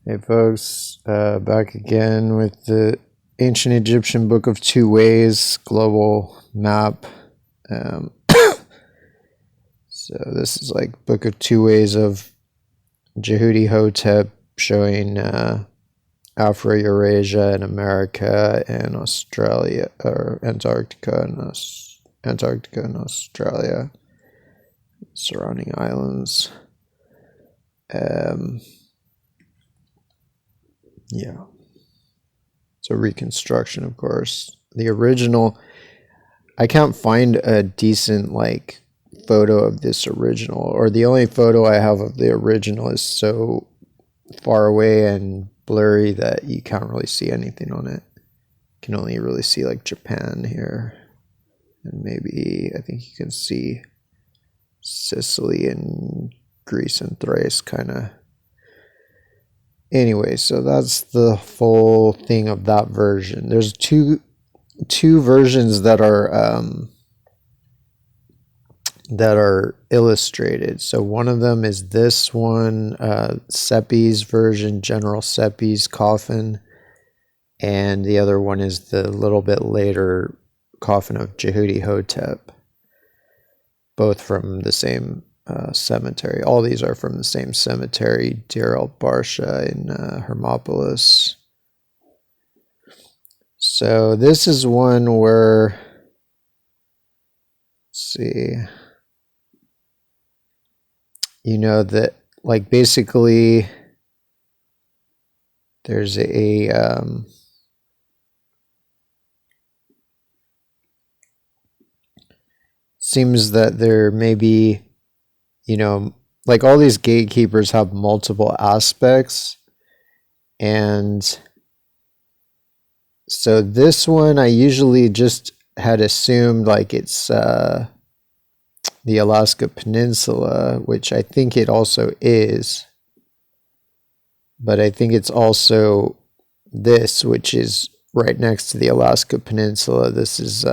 Hey folks, back again with the Ancient Egyptian Book of Two Ways global map. Um, so this is like Book of Two Ways of Jehudi Hotep showing Afro-Eurasia and America and Australia, or Antarctica and Australia, surrounding islands. Yeah. So reconstruction, of course. The original, I can't find a decent like photo of this original, or the only photo I have of the original is so far away and blurry that you can't really see anything on it. You can only really see like Japan here, and maybe I think you can see Sicily and Greece and Thrace kind of. Anyway, so that's the full thing of that version. There's two versions that are illustrated. So one of them is this one, Seppi's version, General Seppi's coffin, and the other one is the little bit later coffin of Jehudi Hotep, both from the same cemetery. All these are from the same cemetery, Deir el-Barsha in Hermopolis. So this is one where, let's see, you know, that like basically there's a seems that there may be, you know, like all these gatekeepers have multiple aspects, and so this one I usually just had assumed like it's the Alaska Peninsula, which I think it also is, but I think it's also this, which is right next to the Alaska Peninsula. This is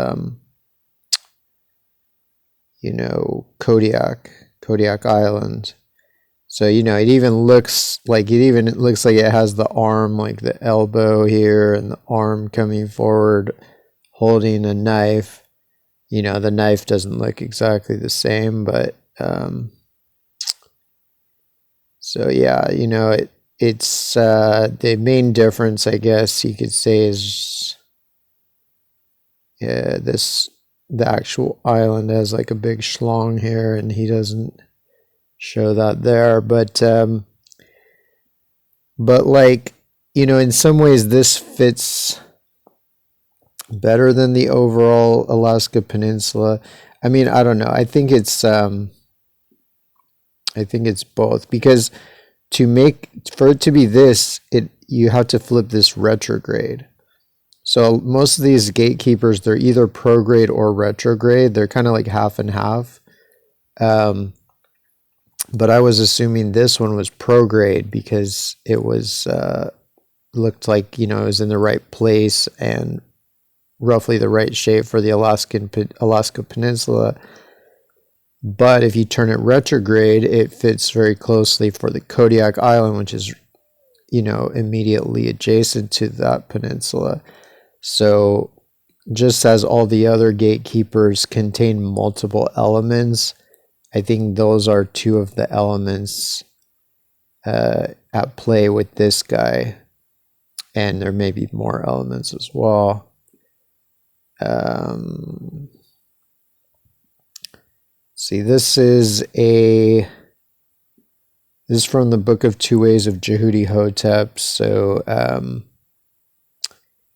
you know, Kodiak Island. So, you know, it looks like it has the arm, like the elbow here and the arm coming forward holding a knife. You know, the knife doesn't look exactly the same, but so yeah, you know, it's the main difference, I guess you could say, is the actual island has like a big schlong here, and he doesn't show that there, but like, you know, in some ways this fits better than the overall Alaska Peninsula. I mean, I don't know. I think it's both, because for it to be this, you have to flip this retrograde. So most of these gatekeepers, they're either prograde or retrograde. They're kind of like half and half. But I was assuming this one was prograde because it was looked like, you know, it was in the right place and roughly the right shape for the Alaska Peninsula. But if you turn it retrograde, it fits very closely for the Kodiak Island, which is, you know, immediately adjacent to that peninsula. So just as all the other gatekeepers contain multiple elements, I think those are two of the elements at play with this guy. And there may be more elements as well. See, this is from the Book of Two Ways of Jehudi Hotep. So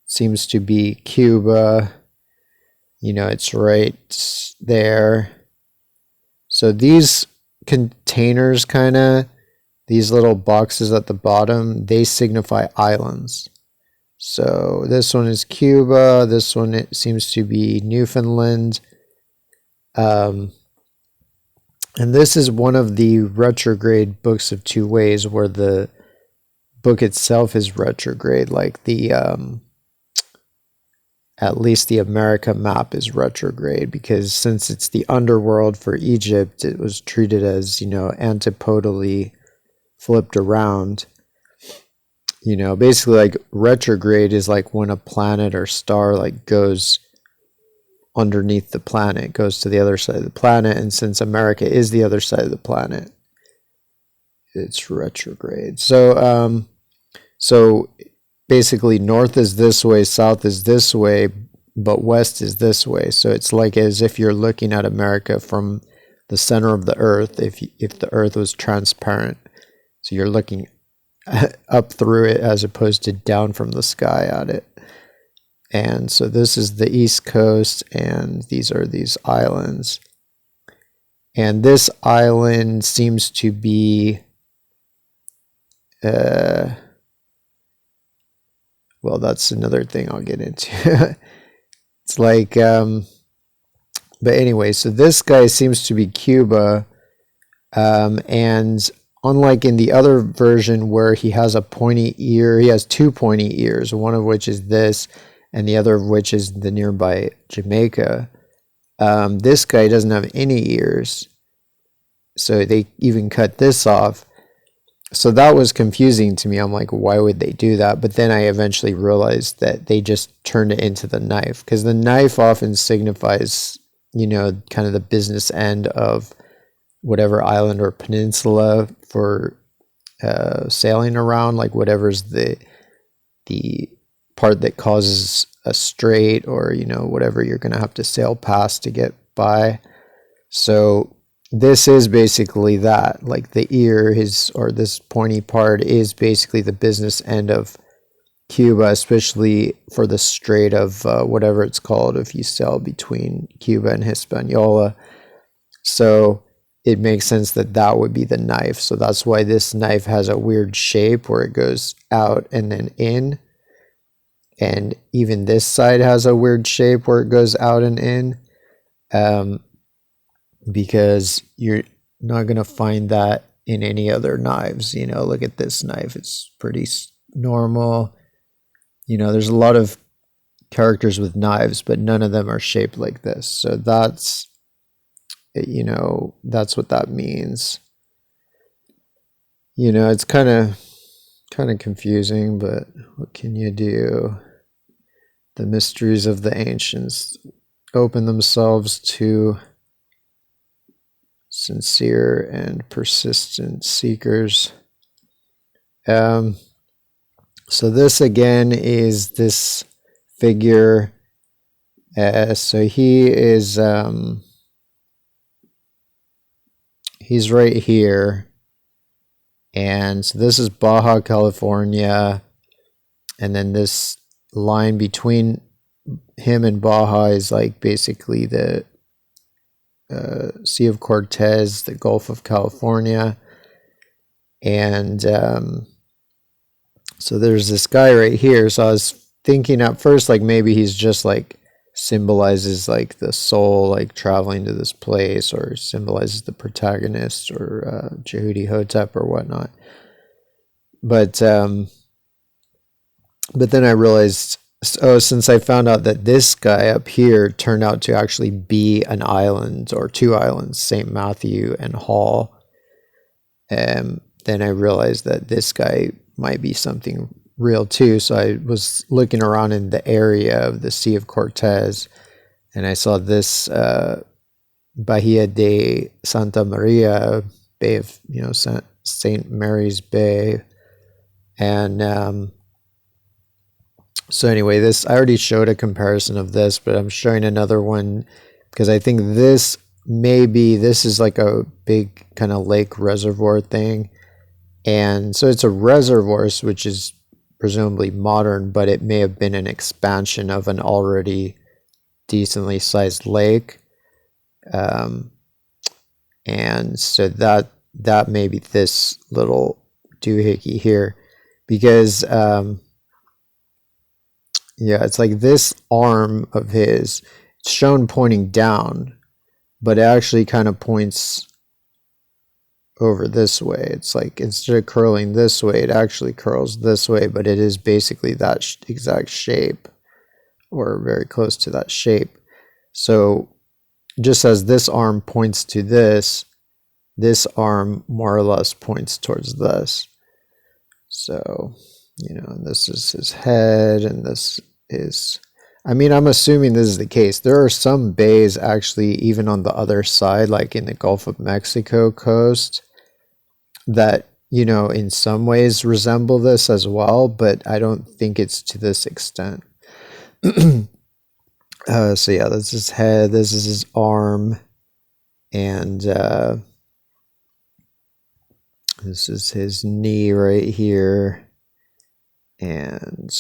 seems to be Cuba. You know, it's right there. So these containers, kind of, these little boxes at the bottom, they signify islands. So this one is Cuba. This one, it seems to be Newfoundland. And this is one of the retrograde books of two ways where the book itself is retrograde, like the at least the America map is retrograde, because since it's the underworld for Egypt, it was treated as, you know, antipodally flipped around. You know, basically like retrograde is like when a planet or star like goes underneath the planet, goes to the other side of the planet, and since America is the other side of the planet, it's retrograde. So basically north is this way, south is this way, but west is this way. So it's like as if you're looking at America from the center of the earth, if the earth was transparent. So you're looking up through it as opposed to down from the sky at it. And so this is the east coast, and these are these islands. And this island seems to be well, that's another thing I'll get into. It's like but anyway, so this guy seems to be Cuba, and unlike in the other version where he has a pointy ear, he has two pointy ears, one of which is this, and the other of which is the nearby Jamaica. This guy doesn't have any ears, so they even cut this off. So that was confusing to me. I'm like, why would they do that? But then I eventually realized that they just turned it into the knife, because the knife often signifies, you know, kind of the business end of whatever island or peninsula for sailing around, like whatever's the part that causes a strait, or, you know, whatever you're going to have to sail past to get by. So this is basically that, like the ear, or this pointy part is basically the business end of Cuba, especially for the strait of whatever it's called if you sail between Cuba and Hispaniola. So it makes sense that that would be the knife. So that's why this knife has a weird shape where it goes out and then in. And even this side has a weird shape where it goes out and in. Because you're not going to find that in any other knives. You know, look at this knife. It's pretty normal. You know, there's a lot of characters with knives, but none of them are shaped like this. So that's, you know, that's what that means. You know, it's kind of confusing, but what can you do? The mysteries of the ancients open themselves to sincere and persistent seekers. So this again is this figure. So he is he's right here, and so this is Baja California, and then this line between him and Baja is like basically the Sea of Cortez, the Gulf of California. And so there's this guy right here. So I was thinking at first, like, maybe he's just like symbolizes like the soul, like traveling to this place, or symbolizes the protagonist, or Jehudi Hotep or whatnot. But then I realized, since I found out that this guy up here turned out to actually be an island, or two islands, St. Matthew and Hall, then I realized that this guy might be something real too. So I was looking around in the area of the Sea of Cortez, and I saw this Bahia de Santa Maria, Bay of, you know, St. Mary's Bay. And so anyway, this, I already showed a comparison of this, but I'm showing another one because I think this is like a big kind of lake reservoir thing. And so it's a reservoir, which is presumably modern, but it may have been an expansion of an already decently sized lake. And so that may be this little doohickey here, because yeah, it's like this arm of his, it's shown pointing down, but it actually kind of points over this way. It's like, instead of curling this way, it actually curls this way, but it is basically that exact shape, or very close to that shape. So just as this arm points to this arm more or less points towards this. So you know, and this is his head, and this is, I mean, I'm assuming this is the case. There are some bays actually, even on the other side, like in the Gulf of Mexico coast, that, you know, in some ways resemble this as well, but I don't think it's to this extent. So yeah, this is his head, this is his arm, and this is his knee right here. And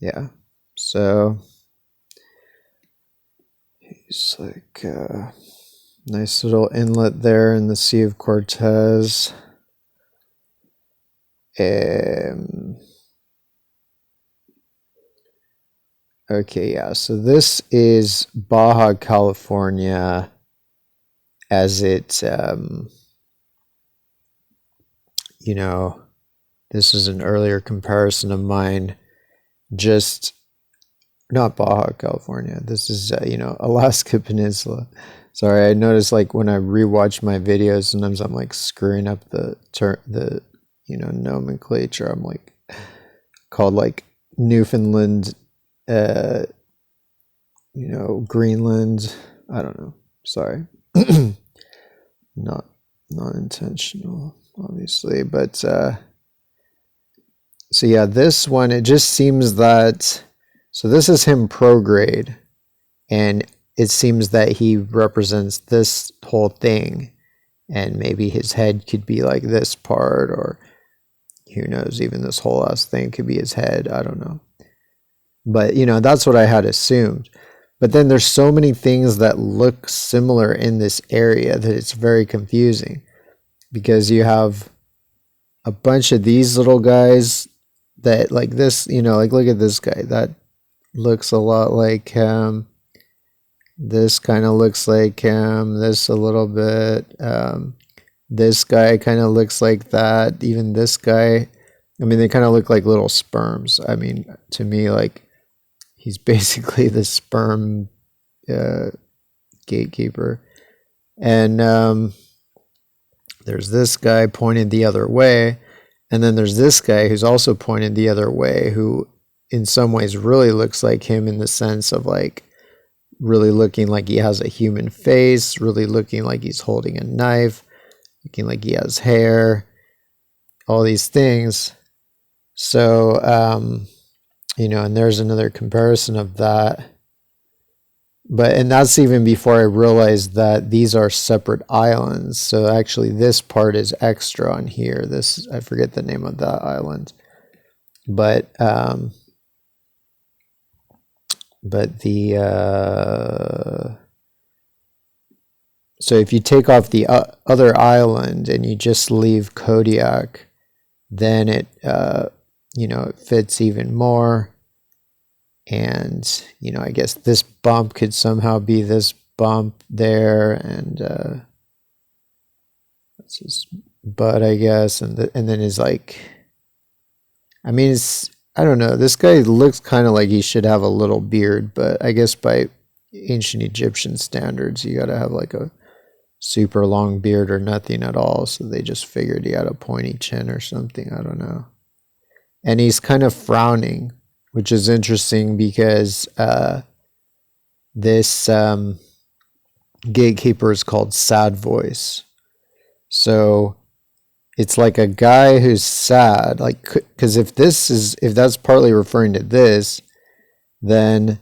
yeah, so he's like nice little inlet there in the Sea of Cortez. Okay, yeah, so this is Baja California as it, you know, this is an earlier comparison of mine, just not Baja California. This is, you know, Alaska Peninsula. Sorry, I noticed like when I rewatch my videos, sometimes I'm like screwing up the you know, nomenclature. I'm like called like Newfoundland, you know, Greenland. I don't know. Sorry. Not intentional, obviously, but so yeah, this one, it just seems that, so this is him prograde, and it seems that he represents this whole thing, and maybe his head could be like this part, or who knows, even this whole ass thing could be his head. I don't know. But, you know, that's what I had assumed. But then there's so many things that look similar in this area that it's very confusing, because you have a bunch of these little guys that like this, you know, like look at this guy. That looks a lot like him. This kind of looks like him. This a little bit. This guy kind of looks like that. Even this guy. I mean, they kind of look like little sperms. I mean, to me, like, he's basically the sperm gatekeeper. And there's this guy pointed the other way. And then there's this guy who's also pointed the other way, who in some ways really looks like him in the sense of like really looking like he has a human face, really looking like he's holding a knife, looking like he has hair, all these things. So, you know, and there's another comparison of that. And that's even before I realized that these are separate islands. So actually this part is extra on here. This, I forget the name of that island. But the, so if you take off the other island and you just leave Kodiak, then it, you know, it fits even more. And, you know, I guess this bump could somehow be this bump there, and that's his butt, I guess, and then is like, I mean, it's, I don't know, this guy looks kind of like he should have a little beard, but I guess by ancient Egyptian standards, you got to have like a super long beard or nothing at all, so they just figured he had a pointy chin or something, I don't know. And he's kind of frowning, which is interesting because this gatekeeper is called Sad Voice. So it's like a guy who's sad, like, because if that's partly referring to this, then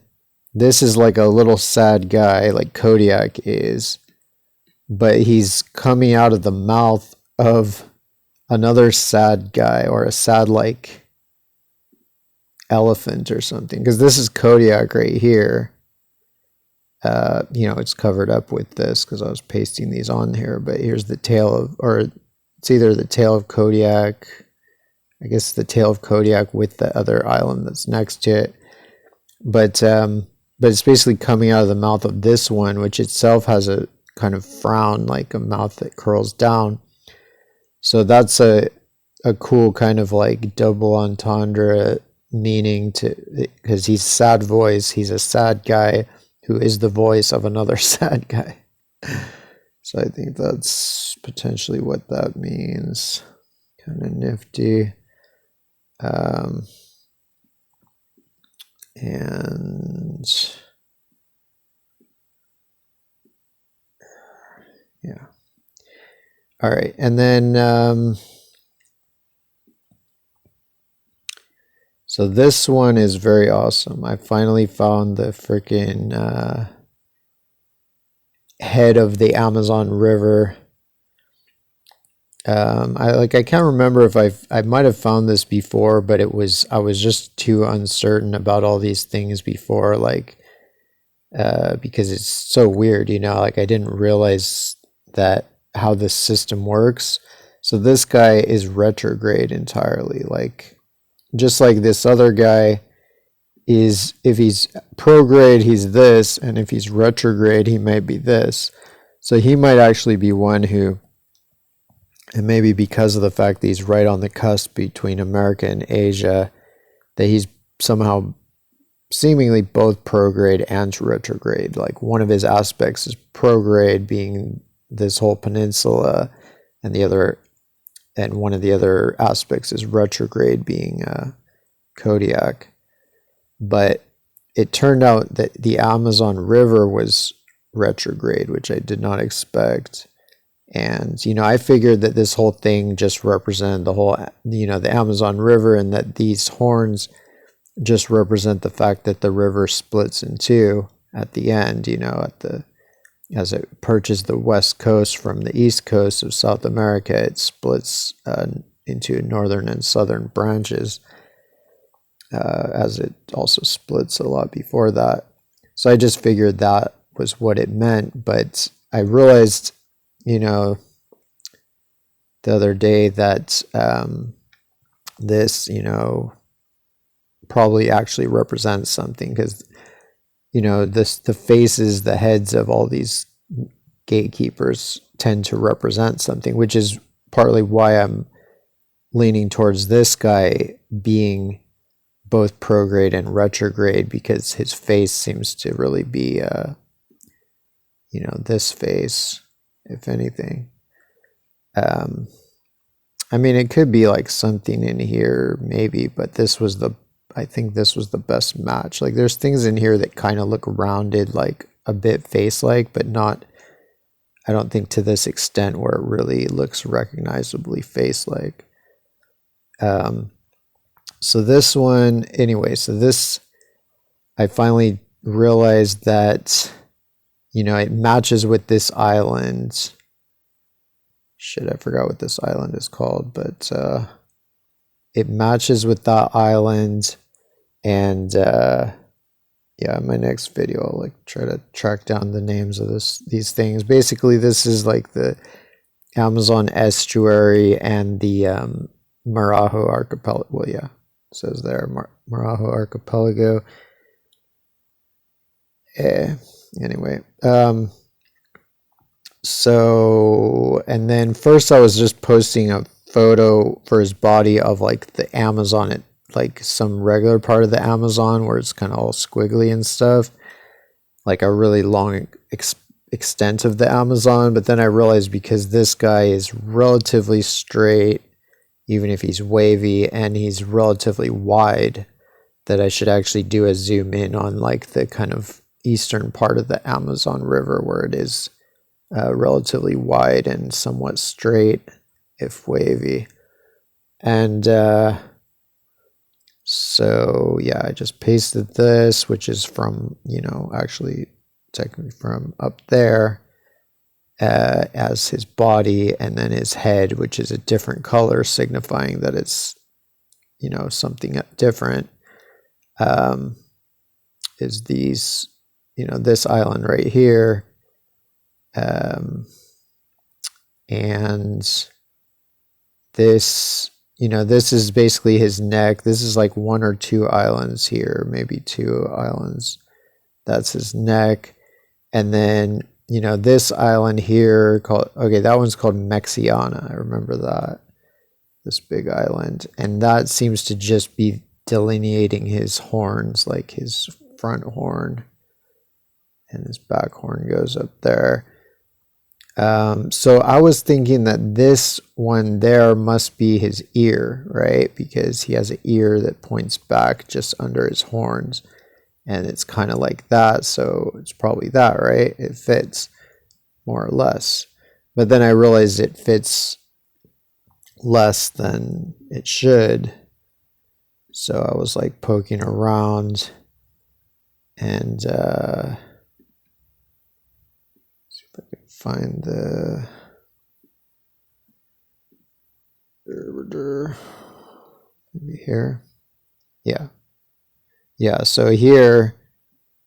this is like a little sad guy, like Kodiak is, but he's coming out of the mouth of another sad guy, or a sad like elephant or something, because this is Kodiak right here. You know, it's covered up with this because I was pasting these on here, but here's the tail of, or it's either the tail of Kodiak, I guess the tail of Kodiak with the other island that's next to it, but it's basically coming out of the mouth of this one, which itself has a kind of frown, like a mouth that curls down. So that's a cool kind of like double entendre meaning to, because he's Sad Voice, he's a sad guy who is the voice of another sad guy. So I think that's potentially what that means. Kind of nifty. And yeah. All right. And then, so this one is very awesome. I finally found the freaking head of the Amazon River. I can't remember if I might have found this before, but I was just too uncertain about all these things before, because it's so weird, like I didn't realize that how this system works. So this guy is retrograde entirely, like just like this other guy is, if he's prograde, he's this, and if he's retrograde, he might be this. So he might actually be one who, and maybe because of the fact that he's right on the cusp between America and Asia, that he's somehow seemingly both prograde and retrograde. Like one of his aspects is prograde, being this whole peninsula, and one of the other aspects is retrograde, being Kodiak. But it turned out that the Amazon River was retrograde, which I did not expect. And, I figured that this whole thing just represented the whole, the Amazon River, and that these horns just represent the fact that the river splits in two at the end, as it approaches the west coast from the east coast of South America, it splits into northern and southern branches, as it also splits a lot before that. So I just figured that was what it meant, but I realized, the other day that this, probably actually represents something, because, the faces, the heads of all these gatekeepers tend to represent something, which is partly why I'm leaning towards this guy being both prograde and retrograde, because his face seems to really be, this face, if anything. I mean, it could be like something in here, maybe, but I think this was the best match. Like, there's things in here that kind of look rounded, like a bit face-like, but not, I don't think to this extent where it really looks recognizably face-like. So this one, anyway, I finally realized that, it matches with this island. Shit, I forgot what this island is called, but it matches with that island. And yeah, in my next video, I'll try to track down the names of these things. Basically, this is like the Amazon estuary and the Marajo archipelago. Well, yeah, it says there, Marajo archipelago. Anyway, so, and then first I was just posting a photo for his body of like the Amazon, like some regular part of the Amazon where it's kind of all squiggly and stuff, like a really long extent of the Amazon. But then I realized, because this guy is relatively straight, even if he's wavy, and he's relatively wide, that I should actually do a zoom in on like the kind of eastern part of the Amazon River, where it is relatively wide and somewhat straight, if wavy. And so yeah, I just pasted this, which is from, actually technically from up there, as his body, and then his head, which is a different color, signifying that it's, something different, is these, this island right here. And this, this is basically his neck. This is like one or two islands here, maybe two islands. That's his neck. And then, this island here that one's called Mexiana. I remember that, this big island. And that seems to just be delineating his horns, like his front horn, and his back horn goes up there. So I was thinking that this one there must be his ear, right? Because he has an ear that points back just under his horns, and it's kind of like that. So it's probably that, right? It fits more or less. But then I realized it fits less than it should. So I was like poking around and see if I can find the maybe here. Yeah, so here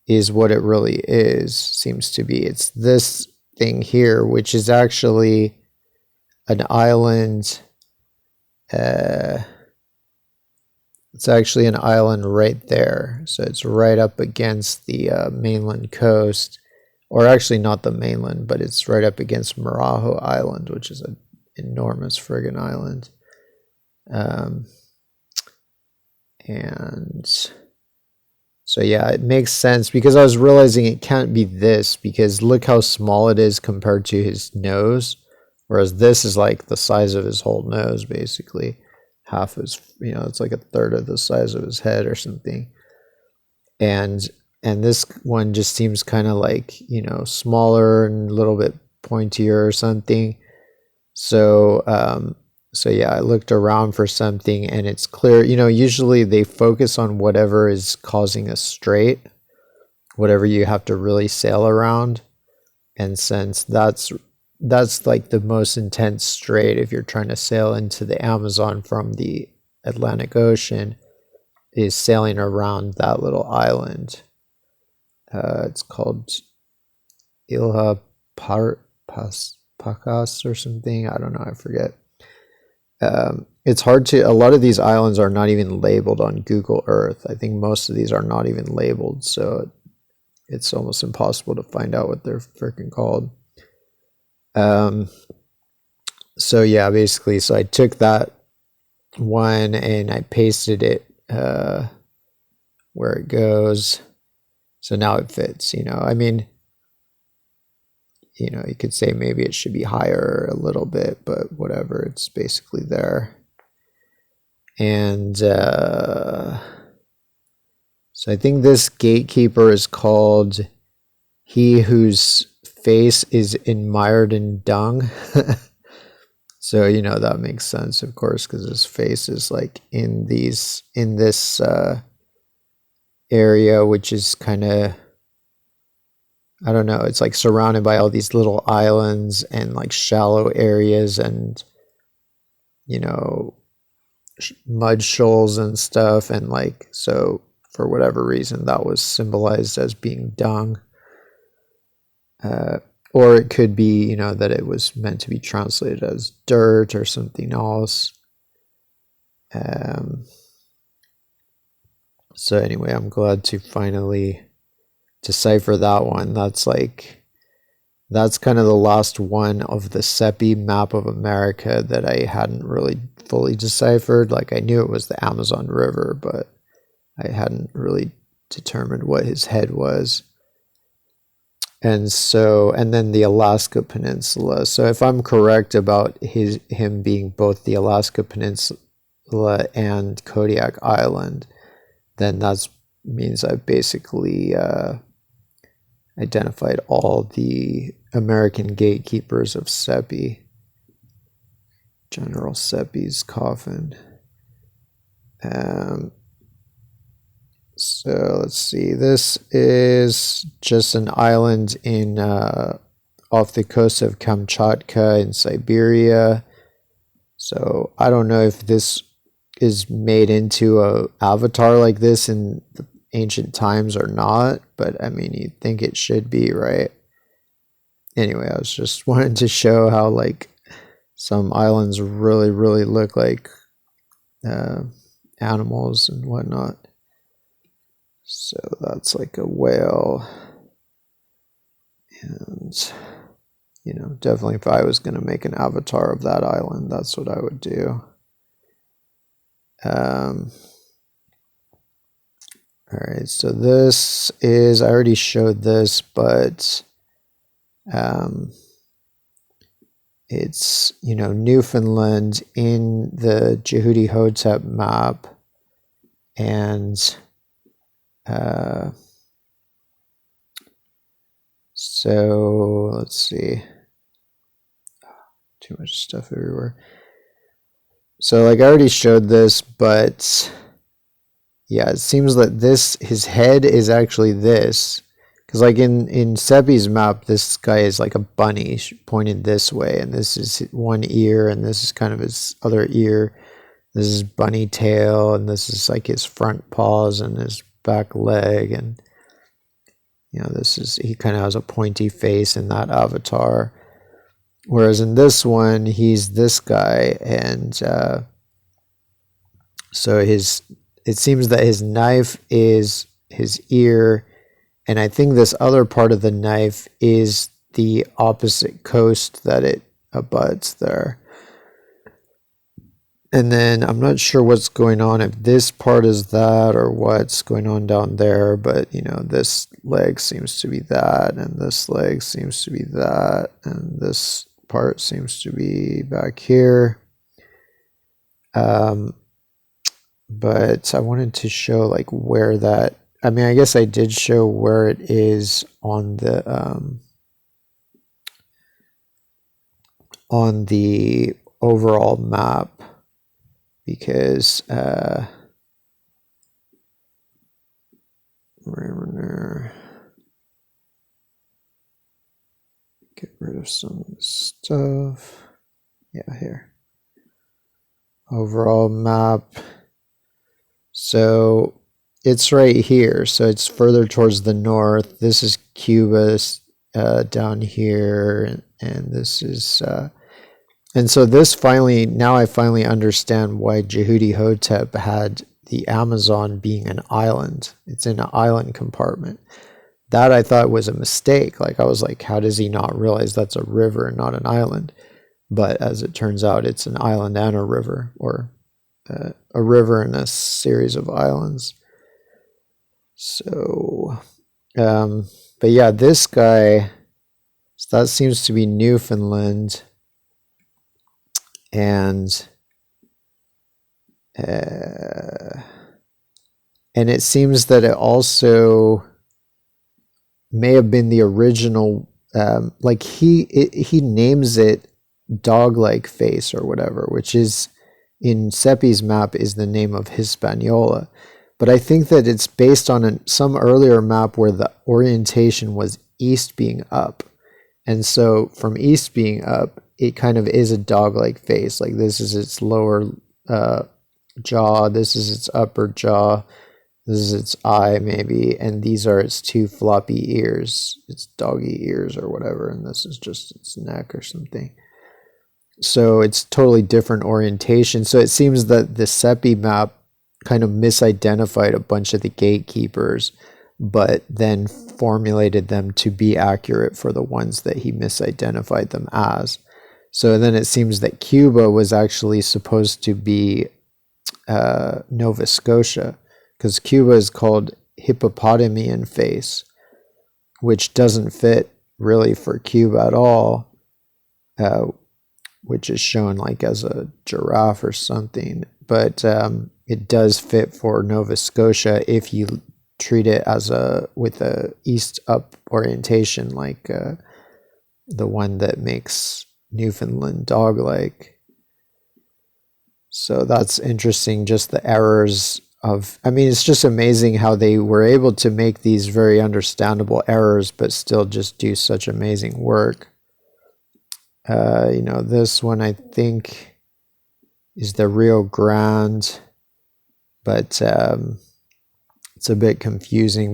is what it really is, seems to be. It's this thing here, which is actually an island. It's actually an island right there. So it's right up against the mainland coast, or actually not the mainland, but it's right up against Marajo Island, which is an enormous friggin' island. And so yeah, it makes sense because I was realizing it can't be this because look how small it is compared to his nose. Whereas this is like the size of his whole nose, basically. Half his, it's like a third of the size of his head or something. And this one just seems kind of like, smaller and a little bit pointier or something. So, so yeah, I looked around for something and it's clear, usually they focus on whatever is causing a strait, whatever you have to really sail around. And since that's like the most intense strait if you're trying to sail into the Amazon from the Atlantic Ocean, is sailing around that little island. It's called Ilha Pacas or something. I don't know. I forget. It's hard to. A lot of these islands are not even labeled on Google Earth. I think most of these are not even labeled, so it's almost impossible to find out what they're freaking called. So yeah, basically, so I took that one and I pasted it where it goes. So now it fits, I mean, you could say maybe it should be higher a little bit, but whatever, it's basically there. And so I think this gatekeeper is called He Whose Face is Admired in Dung. So, that makes sense, of course, because his face is like in this area, which is kind of, I don't know, it's like surrounded by all these little islands and like shallow areas and, mud shoals and stuff. And like, so for whatever reason, that was symbolized as being dung. Or it could be, that it was meant to be translated as dirt or something else. So anyway, I'm glad to finally decipher that one. That's kind of the last one of the CEPI map of America that I hadn't really fully deciphered. Like I knew it was the Amazon River, but I hadn't really determined what his head was. And then the Alaska Peninsula. So if I'm correct about him being both the Alaska Peninsula and Kodiak Island, then that means I've basically identified all the American gatekeepers of CEPI. General CEPI's coffin. So let's see. This is just an island in off the coast of Kamchatka in Siberia. So I don't know if this is made into a avatar like this in the ancient times or not, but I mean, you'd think it should be, right? Anyway, I was just wanting to show how like some islands really, really look like animals and whatnot. So that's like a whale. And, definitely if I was going to make an avatar of that island, that's what I would do. All right, so this is, I already showed this, but it's, you know, Newfoundland in the Jehudi Hotep map. And so let's see. Too much stuff everywhere. So like I already showed this, but yeah, it seems that his head is actually this. Because like in Seppi's map, this guy is like a bunny pointed this way, and this is one ear, and this is kind of his other ear. This is bunny tail, and this is like his front paws and his back leg, and you know, he kind of has a pointy face in that avatar. Whereas in this one, he's this guy, and so it seems that his knife is his ear, and I think this other part of the knife is the opposite coast that it abuts there. And then I'm not sure what's going on, if this part is that or what's going on down there, but you know, this leg seems to be that, and this leg seems to be that, and this part seems to be back here. But I wanted to show like where that, I mean, I guess I did show where it is on the overall map, because get rid of some of the stuff. Yeah, here. Overall map. So it's right here. So it's further towards the north. This is Cuba down here, and this is and so this finally, now I finally understand why Jehudi Hotep had the Amazon being an island. It's in an island compartment. That I thought was a mistake. Like I was like, how does he not realize that's a river and not an island? But as it turns out, it's an island and a river, or a river and a series of islands. So, but yeah, this guy, so that seems to be Newfoundland. And it seems that it also may have been the original, like he names it dog-like face or whatever, which is in Seppi's map is the name of Hispaniola. But I think that it's based on some earlier map where the orientation was east being up. And so from east being up, it kind of is a dog-like face. Like this is its lower jaw, this is its upper jaw, this is its eye maybe, and these are its two floppy ears, its doggy ears or whatever, and this is just its neck or something. So it's totally different orientation. So it seems that the Seppi map kind of misidentified a bunch of the gatekeepers, but then formulated them to be accurate for the ones that he misidentified them as. So then it seems that Cuba was actually supposed to be Nova Scotia, because Cuba is called Hippopotamian face, which doesn't fit really for Cuba at all, which is shown like as a giraffe or something. But it does fit for Nova Scotia if you treat it as with a east up orientation, like the one that makes Newfoundland dog-like. So that's interesting, just the errors of, I mean, it's just amazing how they were able to make these very understandable errors but still just do such amazing work. You know, this one I think is the Rio Grande, but it's a bit confusing